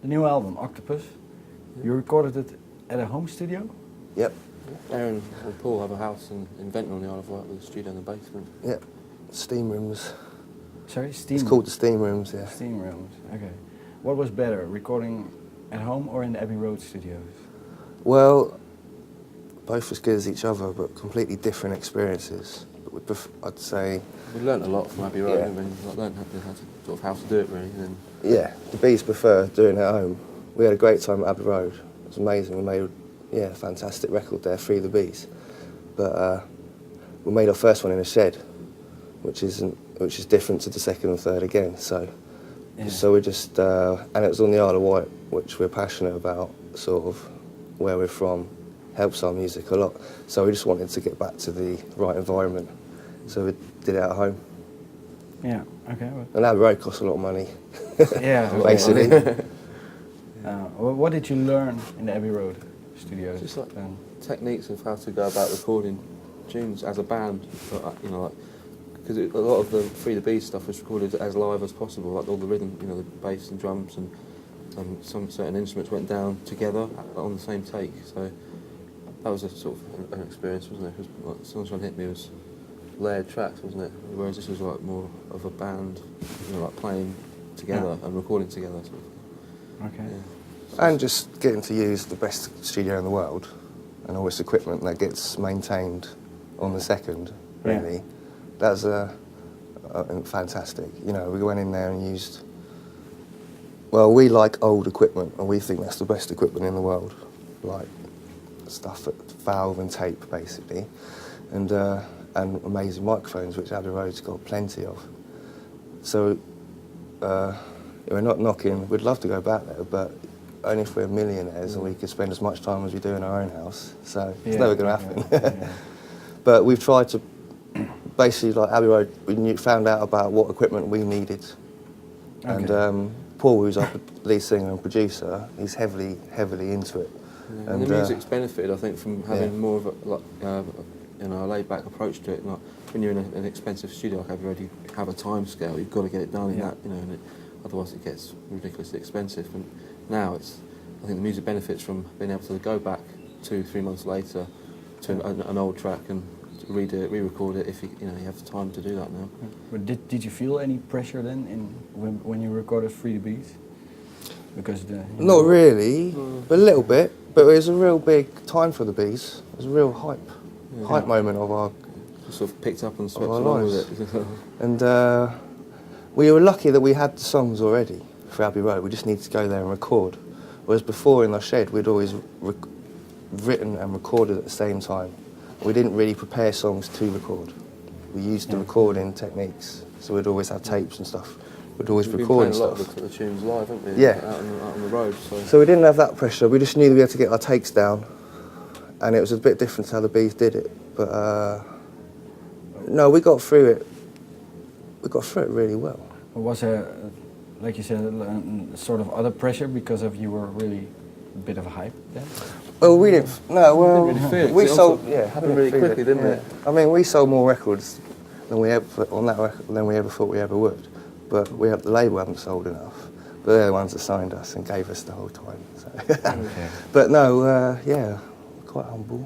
The new album, Octopus, you recorded it at a home studio? Yep. Aaron and Paul have a house in Ventnor on the Isle of Wight with a studio in the basement. Yep. Steam rooms. Sorry, Steam? It's called the Steam Rooms, yeah. Steam rooms, okay. What was better, recording at home or in the Abbey Road studios? Well, both as good as each other, but completely different experiences. But I'd say... We learnt a lot from Abbey Road, Yeah. and we learnt sort of how to do it, really. And Yeah, the bees prefer doing it at home. We had a great time at Abbey Road. It was amazing. We made a fantastic record there, Free the Bees. But we made our first one in a shed, which is different to the second and third again. So we just and it was on the Isle of Wight, which we're passionate about, sort of where we're from, helps our music a lot. So we just wanted to get back to the right environment. So we did it at home. Yeah, okay. And Abbey Road costs a lot of money. Yeah, basically. What did you learn in the Abbey Road studios? just like techniques of how to go about recording tunes as a band, you know, like, because a lot of the Free the Bees stuff was recorded as live as possible, like all the rhythm, you know, the bass and drums and some certain instruments went down together on the same take. So that was a sort of an experience, wasn't it? Because like, Sunshine Hit Me was layered tracks, wasn't it? Whereas this was like more of a band, you know, like playing together and recording together. Sort of. Okay. Yeah. And just getting to use the best studio in the world and all this equipment that gets maintained on the second, really. Yeah. That's fantastic. You know, we went in there and used... Well, we like old equipment, and we think that's the best equipment in the world. Like stuff at valve and tape, basically. And amazing microphones, which Abbey Road's got plenty of. So we're not knocking, we'd love to go back there, but only if we're millionaires and we could spend as much time as we do in our own house. So it's never going to happen. Yeah. But we've tried to, basically, like Abbey Road, we found out about what equipment we needed. Okay. And Paul, who's our lead singer and producer, he's heavily into it. Yeah, and the music's benefited, I think, from having more of a, like, you know, a laid-back approach to it. Like when you're in an expensive studio like Abbey Road, you have a time scale. You've got to get it done in that, you know, and otherwise it gets ridiculously expensive. And now I think the music benefits from being able to go back 2-3 months later to an old track and redo it, re-record it if you have the time to do that now. But did you feel any pressure then when you recorded Free the Bees? Because Not really, but a little bit. But it was a real big time for the Bees. It was a real hype moment of our Sort of picked up and swept our along lives. with it. And we were lucky that we had the songs already for Abbey Road. We just needed to go there and record. Whereas before in our shed, we'd always written and recorded at the same time. We didn't really prepare songs to record. We used the recording techniques. So we'd always have tapes and stuff. We'd always record and stuff. We've been playing a lot of the tunes live, haven't we? Yeah. Out on the road. So we didn't have that pressure. We just knew that we had to get our takes down. And it was a bit different to how the Bees did it. But no, we got through it. We got through it really well. was there, like you said, sort of other pressure because of you were really a bit of a hype then? Well, we didn't. No, well, Didn't really feel it, we 'cause it sold. also Yeah, happened really quickly, didn't it? I mean, we sold more records than we ever on that record than we ever thought we ever would. But the label haven't sold enough. But they're the ones that signed us and gave us the whole time. So. Okay. But no, yeah, quite humble.